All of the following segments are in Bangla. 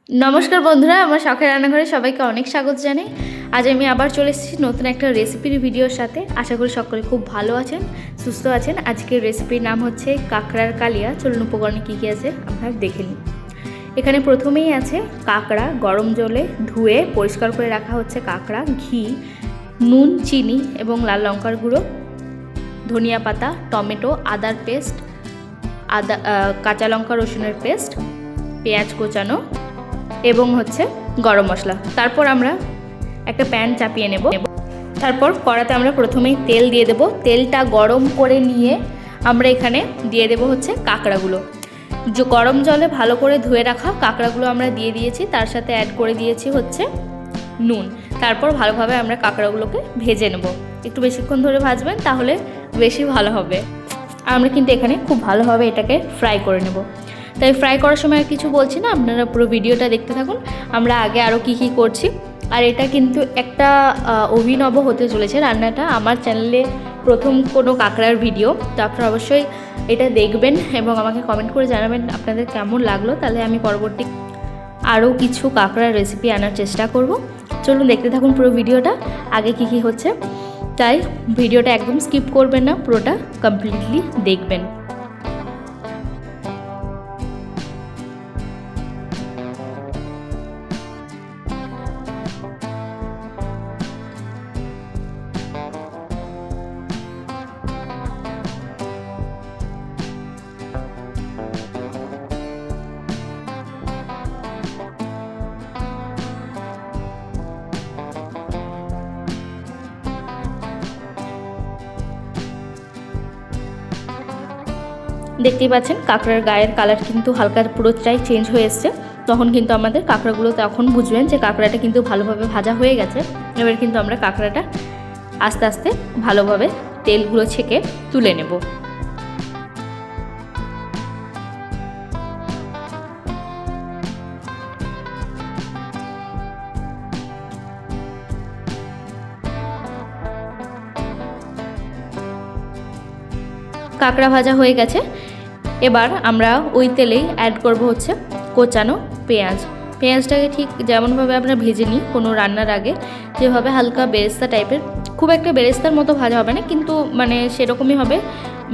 নমস্কার বন্ধুরা, আমার শখের রান্নাঘরে সবাইকে অনেক স্বাগত জানাই। আজ আমি আবার চলে এসেছি নতুন একটা রেসিপির ভিডিওর সাথে। আশা করি সকলে খুব ভালো আছেন, সুস্থ আছেন। আজকের রেসিপির নাম হচ্ছে কাঁকড়ার কালিয়া। চলুন উপকরণে কী কী আছে আপনারা দেখে নিন। এখানে প্রথমেই আছে কাঁকড়া, গরম জলে ধুয়ে পরিষ্কার করে রাখা হচ্ছে কাঁকড়া, ঘি, নুন, চিনি এবং লাল লঙ্কার গুঁড়ো, ধনিয়া পাতা, টমেটো, আদার পেস্ট, কাঁচা লঙ্কা রসুনের পেস্ট, পেঁয়াজ কোচানো এবং হচ্ছে গরম মশলা। তারপর আমরা একটা প্যান চাপিয়ে নেব। তারপর কড়াতে আমরা প্রথমেই তেল দিয়ে দেব। তেলটা গরম করে নিয়ে আমরা এখানে দিয়ে দেব হচ্ছে কাঁকড়াগুলো। গরম জলে ভালো করে ধুয়ে রাখা কাঁকড়াগুলো আমরা দিয়ে দিয়েছি, তার সাথে অ্যাড করে দিয়েছি হচ্ছে নুন। তারপর ভালোভাবে আমরা কাঁকড়াগুলোকে ভেজে নেব। একটু বেশিক্ষণ ধরে ভাজবেন, তাহলে বেশি ভালো হবে। আমরা কিন্তু এখানে খুব ভালোভাবে এটাকে ফ্রাই করে নেব। তাই ফ্রাই করার সময় আর কিছু বলছি না, আপনারা পুরো ভিডিওটা দেখতে থাকুন। আমরা আগে আরও কী কী করছি। আর এটা কিন্তু একটা অভিনব হতে চলেছে রান্নাটা। আমার চ্যানেলে প্রথম কোনো কাঁকড়ার ভিডিও, তো আপনারা অবশ্যই এটা দেখবেন এবং আমাকে কমেন্ট করে জানাবেন আপনাদের কেমন লাগলো। তাহলে আমি পরবর্তী আরও কিছু কাঁকড়ার রেসিপি আনার চেষ্টা করব। চলুন দেখতে থাকুন পুরো ভিডিওটা, আগে কী কী হচ্ছে। তাই ভিডিওটা একদম স্কিপ করবেন না, পুরোটা কমপ্লিটলি দেখবেন। দেখতেই পাচ্ছেন কাঁকড়ার গায়ের কালার কিন্তু হালকা পুরোটাই চেঞ্জ হয়ে এসছে। তখন কিন্তু আমাদের কাঁকড়াগুলো তখন বুঝবেন যে কাঁকড়াটা কিন্তু ভালোভাবে ভাজা হয়ে গেছে। এবার কিন্তু আমরা কাঁকড়াটা আস্তে আস্তে ভালোভাবে তেলগুলো ছেঁকে তুলে নেব। কাঁকড়া ভাজা হয়ে গেছে। এবার আমরা ওই তেলেই অ্যাড করব হচ্ছে কোচানো পেঁয়াজ। পেঁয়াজটাকে ঠিক যেমনভাবে আমরা ভেজে নিই কোনো রান্নার আগে, যেভাবে হালকা বেরেস্তা টাইপের, খুব একটা বেরেস্তার মতো ভাজা হবে না, কিন্তু মানে সেরকমই হবে।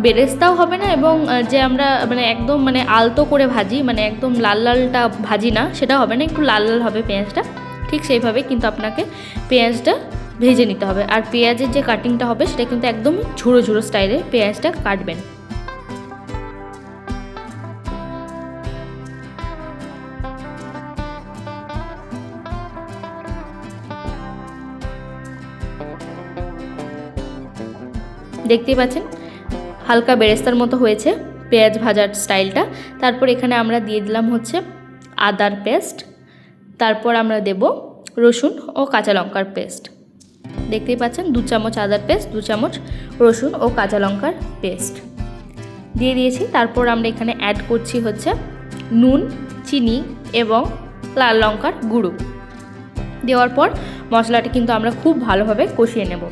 বেরেস্তাও হবে না এবং যে আমরা মানে একদম মানে আলতো করে ভাজি, মানে একদম লাল লালটা ভাজি না, সেটা হবে না। একটু লাল লাল হবে পেঁয়াজটা, ঠিক সেইভাবে কিন্তু আপনাকে পেঁয়াজটা ভেজে নিতে হবে। আর পেঁয়াজের যে কাটিংটা হবে সেটা কিন্তু একদম ঝুড়ো ঝুড়ো স্টাইলে পেঁয়াজটা কাটবেন। দেখতেই পাচ্ছেন হালকা বেরেস্তার মতো হয়েছে পেঁয়াজ ভাজার স্টাইলটা। তারপর এখানে আমরা দিয়ে দিলাম হচ্ছে আদার পেস্ট, তারপর আমরা দেব রসুন ও কাঁচা লঙ্কার পেস্ট। দেখতেই পাচ্ছেন 2 চামচ আদার পেস্ট, 2 চামচ রসুন ও কাঁচা লঙ্কার পেস্ট দিয়ে দিয়েছি। তারপর আমরা এখানে অ্যাড করছি হচ্ছে নুন, চিনি এবং লাল লঙ্কার গুঁড়ো। দেওয়ার পর মশলাটা কিন্তু আমরা খুব ভালোভাবে কষিয়ে নেব।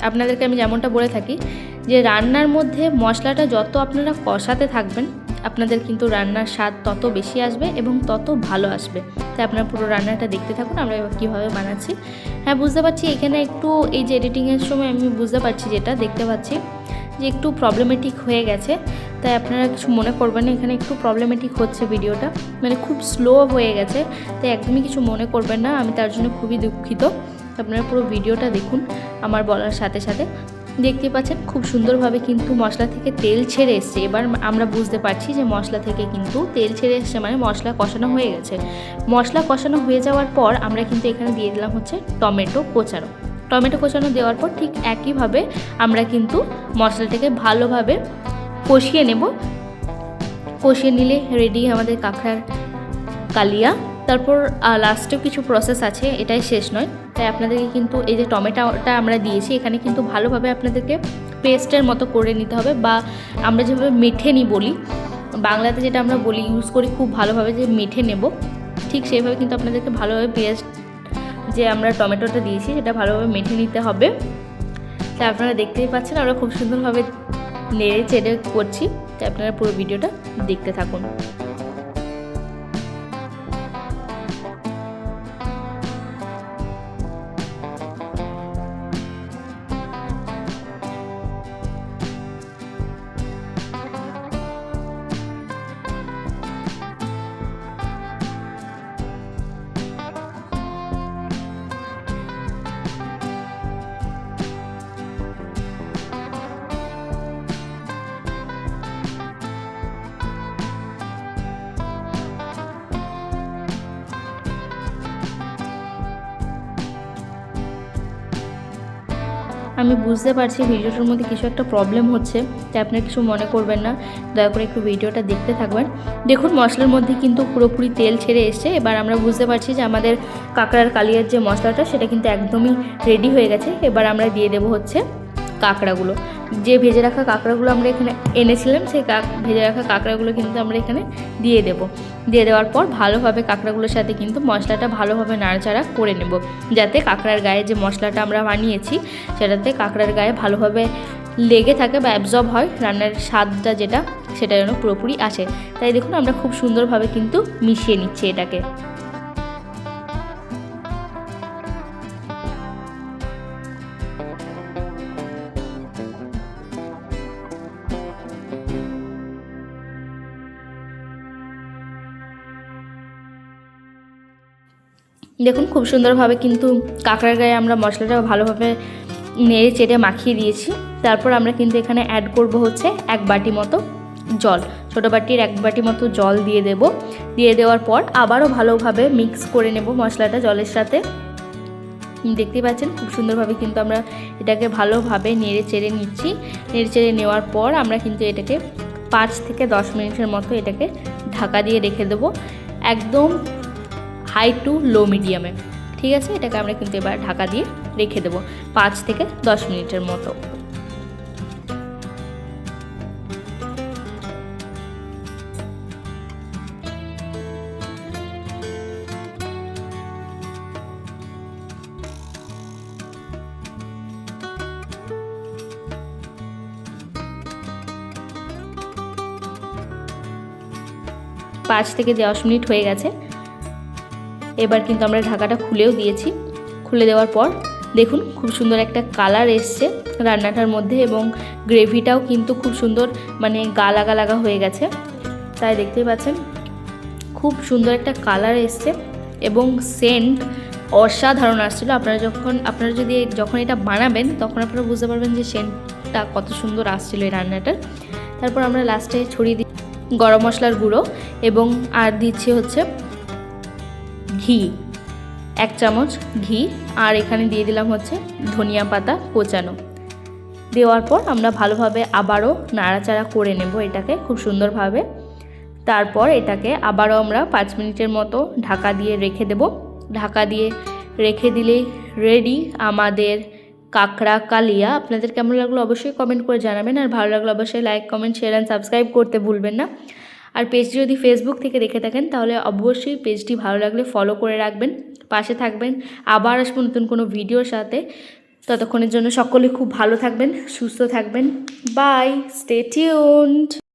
আপনাদেরকে আমি যেমনটা বলে থাকি যে রান্নার মধ্যে মশলাটা যত আপনারা কষাতে থাকবেন, আপনাদের কিন্তু রান্নার স্বাদ তত বেশি আসবে এবং তত ভালো আসবে। তাই আপনারা পুরো রান্নাটা দেখতে থাকুন আমরা কীভাবে বানাচ্ছি। হ্যাঁ, বুঝতে পারছি এখানে একটু এই যে এডিটিংয়ের সময় আমি বুঝতে পারছি, যেটা দেখতে পাচ্ছি যে একটু প্রবলেমেটিক হয়ে গেছে। তাই আপনারা কিছু মনে করবেন না, এখানে একটু প্রবলেমেটিক হচ্ছে ভিডিওটা, মানে খুব স্লো হয়ে গেছে। তাই একদমই কিছু মনে করবেন না, আমি তার জন্য খুবই দুঃখিত। আপনারা পুরো ভিডিওটা দেখুন আমার বলার সাথে সাথে। দেখতে পাচ্ছেন খুব সুন্দরভাবে কিন্তু মশলা থেকে তেল ছেড়ে এসছে। এবার আমরা বুঝতে পারছি যে মশলা থেকে কিন্তু তেল ছেড়ে এসছে, মানে মশলা কষানো হয়ে গেছে। মশলা কষানো হয়ে যাওয়ার পর আমরা কিন্তু এখানে দিয়ে দিলাম হচ্ছে টমেটো কোচানো। টমেটো কোচানো দেওয়ার পর ঠিক একইভাবে আমরা কিন্তু মশলাটাকে ভালোভাবে কষিয়ে নেব। কষিয়ে নিলে রেডি আমাদের কাঁকড়ার কালিয়া। তারপর লাস্টেও কিছু প্রসেস আছে, এটাই শেষ নয়। তাই আপনাদেরকে কিন্তু এই যে টমেটোটা আমরা দিয়েছি এখানে কিন্তু ভালোভাবে আপনাদেরকে পেস্টের মতো করে নিতে হবে, বা আমরা যেভাবে মেঠে নিই বলি বাংলাতে, যেটা আমরা বলি ইউজ করি খুব ভালোভাবে যে মেঠে নেব, ঠিক সেইভাবে কিন্তু আপনাদেরকে ভালোভাবে পেস্ট যে আমরা টমেটোটা দিয়েছি সেটা ভালোভাবে মেঠে নিতে হবে। তাই আপনারা দেখতেই পাচ্ছেন আমরা খুব সুন্দরভাবে নেড়ে চেড়ে করছি। তাই আপনারা পুরো ভিডিওটা দেখতে থাকুন। আমি বুঝতে পারছি ভিডিওটার মধ্যে কিছু একটা প্রবলেম হচ্ছে, তাই আপনারা কিছু মনে করবেন না, দয়া করে একটু ভিডিওটা দেখতে থাকবেন। দেখুন মশলার মধ্যে কিন্তু পুরোপুরি তেল ছেড়ে এসছে। এবার আমরা বুঝতে পারছি যে আমাদের কাঁকড়ার কালিয়ার যে মশলাটা সেটা কিন্তু একদমই রেডি হয়ে গেছে। এবার আমরা দিয়ে দেবো হচ্ছে কাঁকড়াগুলো, যে ভেজে রাখা কাঁকড়াগুলো আমরা এখানে এনেছিলাম, সেই ভেজে রাখা কাঁকড়াগুলো কিন্তু আমরা এখানে দিয়ে দেবো। দিয়ে দেওয়ার পর ভালোভাবে কাঁকড়াগুলোর সাথে কিন্তু মশলাটা ভালোভাবে নাড়াচাড়া করে নেব, যাতে কাঁকড়ার গায়ে যে মশলাটা আমরা বানিয়েছি সেটাতে কাঁকড়ার গায়ে ভালোভাবে লেগে থাকে বা অ্যাবজর্ব হয়, রান্নার স্বাদটা যেটা সেটা যেন পুরোপুরি আসে। তাই দেখুন আমরা খুব সুন্দরভাবে কিন্তু মিশিয়ে নিচ্ছি এটাকে। দেখুন খুব সুন্দরভাবে কিন্তু কাঁকড়ার গায়ে আমরা মশলাটা ভালোভাবে নেড়ে চেড়ে মাখিয়ে দিয়েছি। তারপর আমরা কিন্তু এখানে অ্যাড করব হচ্ছে 1 বাটি মতো জল, ছোটো বাটির 1 বাটি মতো জল দিয়ে দেব। দিয়ে দেওয়ার পর আবারও ভালোভাবে মিক্স করে নেব মশলাটা জলের সাথে। দেখতেই পাচ্ছেন খুব সুন্দরভাবে কিন্তু আমরা এটাকে ভালোভাবে নেড়ে চেড়ে নিচ্ছি। নেড়ে চেড়ে নেওয়ার পর আমরা কিন্তু এটাকে 5 থেকে 10 মিনিটের মতো এটাকে ঢাকা দিয়ে রেখে দেবো, একদম হাই টু লো মিডিয়ামে। ঠিক আছে, এটাকে আমরা কিন্তু এবার ঢাকা দিয়ে রেখে দেবো 5 থেকে 10 মিনিটের মতো। পাঁচ থেকে 10 মিনিট হয়ে গেছে। এবার কিন্তু আমরা ঢাকাটা খুলেও দিয়েছি। খুলে দেওয়ার পর দেখুন খুব সুন্দর একটা কালার এসছে রান্নাটার মধ্যে, এবং গ্রেভিটাও কিন্তু খুব সুন্দর মানে গালাগা লাগা হয়ে গেছে। তাই দেখতেই পাচ্ছেন খুব সুন্দর একটা কালার এসছে এবং সেন্ট অসাধারণ আসছিলো। আপনারা যদি যখন এটা বানাবেন তখন আপনারা বুঝতে পারবেন যে সেন্টটা কত সুন্দর আসছিলো এই রান্নাটার। তারপর আমরা লাস্টে ছড়িয়ে দিই গরম মশলার গুঁড়ো, এবং আর দিচ্ছি হচ্ছে ঘি, 1 চামচ ঘি, আর এখানে দিয়ে দিলাম হচ্ছে ধনিয়া পাতা কোচানো। দেওয়ার পর আমরা ভালোভাবে আবারও নাড়াচাড়া করে নেব এটাকে খুব সুন্দরভাবে। তারপর এটাকে আবারও আমরা 5 মিনিটের মতো ঢাকা দিয়ে রেখে দেব। ঢাকা দিয়ে রেখে দিলেই রেডি আমাদের কাঁকড়া কালিয়া। আপনাদের কেমন লাগলো অবশ্যই কমেন্ট করে জানাবেন, আর ভালো লাগলো অবশ্যই like, comment, share and subscribe করতে ভুলবেন না। আর পেজটি যদি ফেসবুক থেকে দেখে থাকেন তাহলে অবশ্যই পেজটি ভালো লাগলে ফলো করে রাখবেন, পাশে থাকবেন। আবার আসবো নতুন কোনো ভিডিওর সাথে। ততক্ষণের জন্য সকলে খুব ভালো থাকবেন, সুস্থ থাকবেন। Bye, stay tuned.